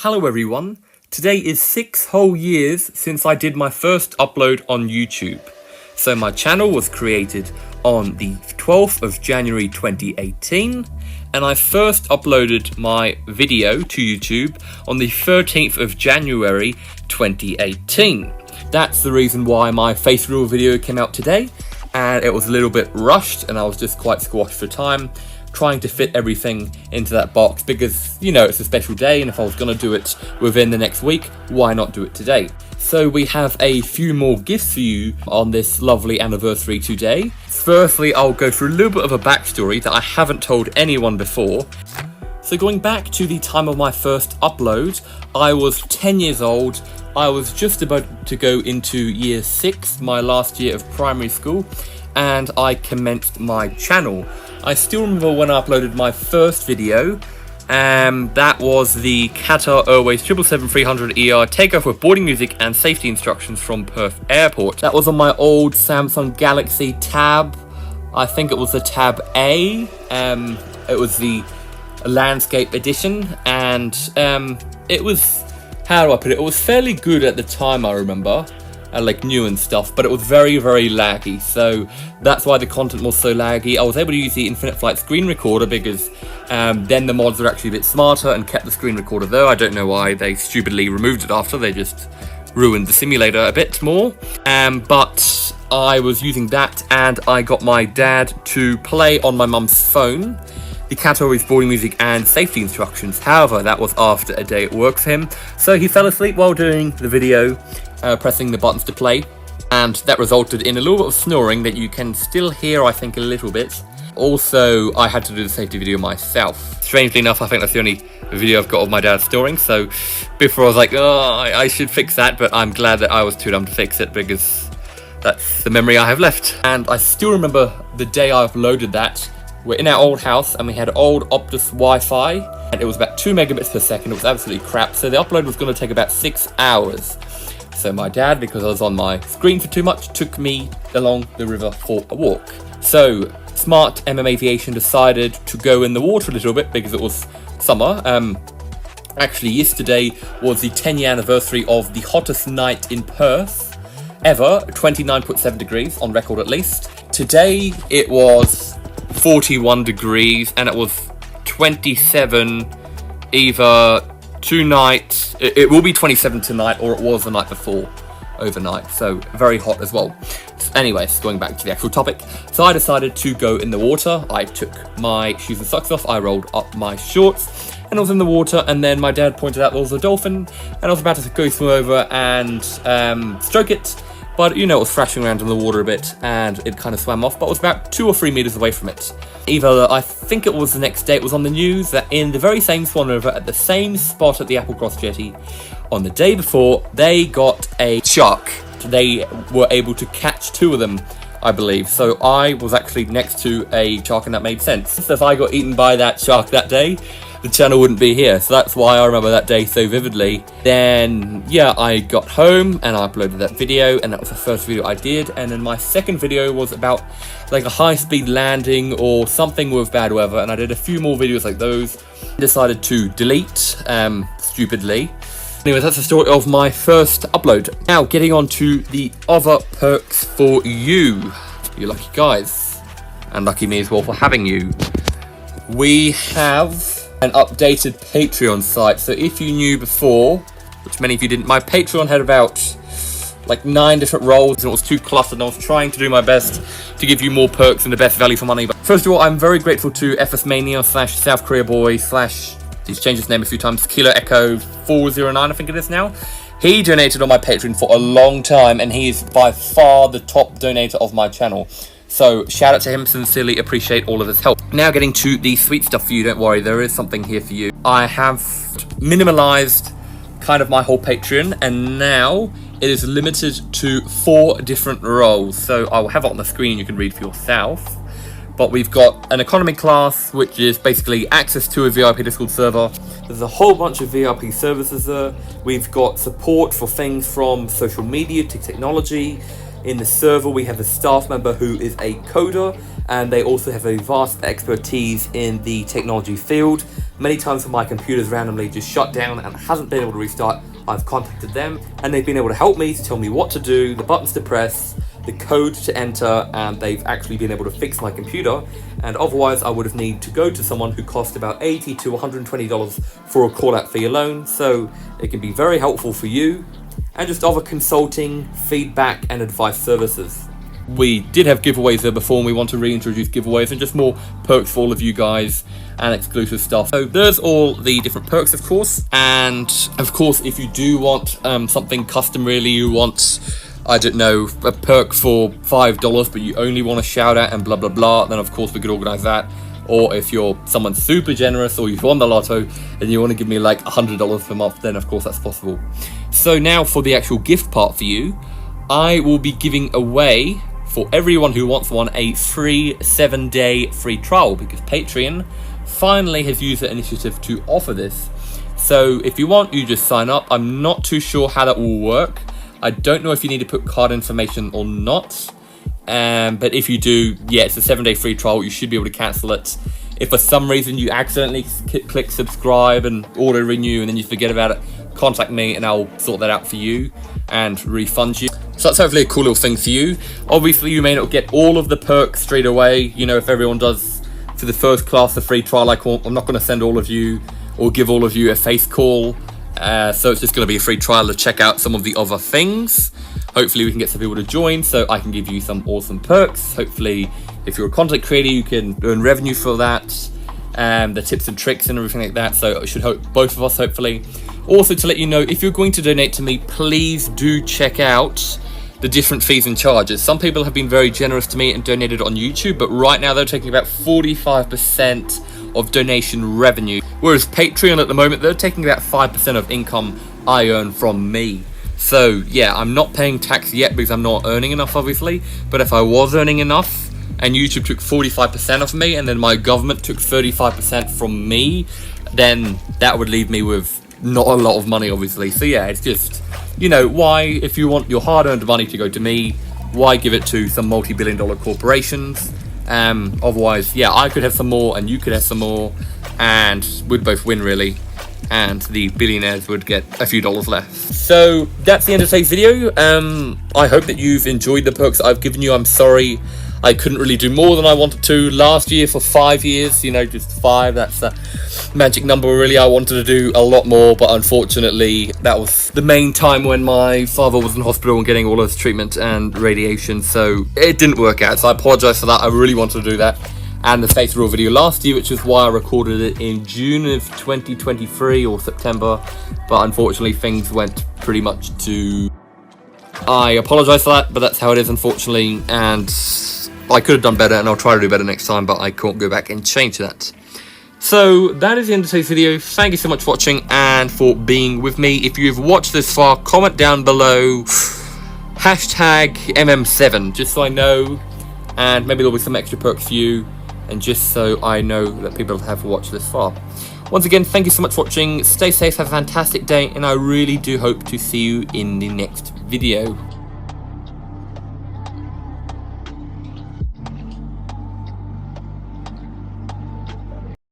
Hello everyone, today is 6 whole years since I did my first upload on YouTube. So my channel was created on the 12th of January 2018 and I first uploaded my video to YouTube on the 13th of January 2018. That's the reason why my face reveal video came out today, and it was a little bit rushed and I was just quite squashed for time trying to fit everything into that box because, you know, it's a special day and if I was going to do it within the next week, why not do it today? So we have a few more gifts for you on this lovely anniversary today. Firstly, I'll go through a little bit of a backstory that I haven't told anyone before. So going back to the time of my first upload, I was 10 years old. I was just about to go into year 6, my last year of primary school, and I commenced my channel. I still remember when I uploaded my first video, that was the Qatar Airways 777-300ER takeoff with boarding music and safety instructions from Perth Airport. That was on my old Samsung Galaxy Tab. I think it was the Tab A. It was the landscape edition, and it was, how do I put it? It was fairly good at the time, I remember. Like new and stuff, but it was very, very laggy, so that's why the content was so laggy. I was able to use the Infinite Flight screen recorder because then the mods were actually a bit smarter and kept the screen recorder there. I don't know why they stupidly removed it after, they just ruined the simulator a bit more. But I was using that and I got my dad to play on my mum's phone the Qatar Airways boarding music and safety instructions. However, that was after a day at work for him, so he fell asleep while doing the video, pressing the buttons to play, and that resulted in a little bit of snoring that you can still hear, I think, a little bit. Also, I had to do the safety video myself. Strangely enough, I think that's the only video I've got of my dad snoring, so before I was like, oh, I should fix that, but I'm glad that I was too dumb to fix it because that's the memory I have left. And I still remember the day I uploaded that. We're in our old house and we had old Optus Wi-Fi and it was about 2 megabits per second. It was absolutely crap, so the upload was going to take about 6 hours. So my dad, because I was on my screen for too much, took me along the river for a walk. So smart MM Aviation decided to go in the water a little bit because it was summer. Actually, yesterday was the 10-year anniversary of the hottest night in Perth ever, 29.7 degrees on record at least. Today it was 41 degrees and it was 27 either tonight. It will be 27 tonight, or it was the night before overnight, so very hot as well. Anyways, going back to the actual topic, so I decided to go in the water. I took my shoes and socks off, I rolled up my shorts and I was in the water, and then my dad pointed out there was a dolphin and I was about to go swim over and stroke it. But, you know, it was thrashing around in the water a bit and it kind of swam off, but it was about 2 or 3 meters away from it. Either, I think it was the next day, it was on the news that in the very same Swan River, at the same spot at the Applecross Jetty, on the day before, they got a shark. They were able to catch 2 of them, I believe. So I was actually next to a shark and that made sense. So if I got eaten by that shark that day, the channel wouldn't be here, so that's why I remember that day so vividly. Then yeah, I got home and I uploaded that video, and that was the first video I did. And then my second video was about like a high-speed landing or something with bad weather, and I did a few more videos like those. Decided to delete stupidly. Anyway, that's the story of my first upload. Now getting on to the other perks for you lucky guys, and lucky me as well for having you. We have an updated Patreon site. So if you knew before, which many of you didn't, my Patreon had about like 9 different roles and it was too cluttered, and I was trying to do my best to give you more perks and the best value for money. But first of all, I'm very grateful to FSmania / South Korea Boy / he's changed his name a few times, Kilo Echo 409 I think it is now. He donated on my Patreon for a long time and he is by far the top donator of my channel. So shout out to him, sincerely appreciate all of his help. Now getting to the sweet stuff for you, don't worry, there is something here for you. I have minimalized kind of my whole Patreon, and now it is limited to 4 different roles. So I will have it on the screen, you can read for yourself. But we've got an economy class, which is basically access to a VIP Discord server. There's a whole bunch of VIP services there. We've got support for things from social media to technology. In the server, we have a staff member who is a coder, and they also have a vast expertise in the technology field. Many times when my computer's randomly just shut down and hasn't been able to restart, I've contacted them and they've been able to help me to tell me what to do, the buttons to press, the code to enter, and they've actually been able to fix my computer. And otherwise I would have needed to go to someone who cost about $80 to $120 for a call out fee alone. So it can be very helpful for you, and just offer consulting, feedback and advice services. We did have giveaways there before, and we want to reintroduce giveaways and just more perks for all of you guys and exclusive stuff. So there's all the different perks, of course. And of course, if you do want something custom, really, you want, I don't know, a perk for $5, but you only want a shout out and blah, blah, blah, then of course we could organize that. Or if you're someone super generous or you've won the lotto and you want to give me like $100 per month, then of course that's possible. So now for the actual gift part for you, I will be giving away, for everyone who wants one, a free 7-day free trial, because Patreon finally has used the initiative to offer this. So if you want, you just sign up. I'm not too sure how that will work. I don't know if you need to put card information or not. But if you do, yeah, it's a 7-day free trial. You should be able to cancel it. If for some reason you accidentally click subscribe and auto renew and then you forget about it, contact me and I'll sort that out for you and refund you. So that's hopefully a cool little thing for you. Obviously you may not get all of the perks straight away. You know, if everyone does for the first class the free trial, I'm not going to send all of you or give all of you a face call. So it's just going to be a free trial to check out some of the other things. Hopefully we can get some people to join so I can give you some awesome perks. Hopefully if you're a content creator, you can earn revenue for that, the tips and tricks and everything like that. So it should help both of us, hopefully. Also, to let you know, if you're going to donate to me, please do check out the different fees and charges. Some people have been very generous to me and donated on YouTube, but right now they're taking about 45% of donation revenue, whereas Patreon at the moment, they're taking about 5% of income I earn from me. So yeah, I'm not paying tax yet because I'm not earning enough, obviously, but if I was earning enough and YouTube took 45% of me and then my government took 35% from me, then that would leave me with not a lot of money, obviously. So yeah, it's just, you know, why, if you want your hard-earned money to go to me, why give it to some multi-billion-dollar corporations? Otherwise, yeah, I could have some more and you could have some more and we'd both win, really, and the billionaires would get a few dollars less. So that's the end of today's video. I hope that you've enjoyed the perks I've given you. I'm sorry I couldn't really do more than I wanted to last year for 5 years, you know, just 5, that's a magic number. Really, I wanted to do a lot more, but unfortunately that was the main time when my father was in hospital and getting all his treatment and radiation, so it didn't work out. So I apologize for that. I really wanted to do that and the Faith Real video last year, which is why I recorded it in June of 2023 or September, but unfortunately things went pretty much to... I apologize for that, but that's how it is, unfortunately, and I could have done better and I'll try to do better next time, but I can't go back and change that. So that is the end of today's video. Thank you so much for watching and for being with me. If you've watched this far, comment down below hashtag MM7, just so I know, and maybe there'll be some extra perks for you, and just so I know that people have watched this far. Once again, thank you so much for watching. Stay safe, have a fantastic day, and I really do hope to see you in the next video.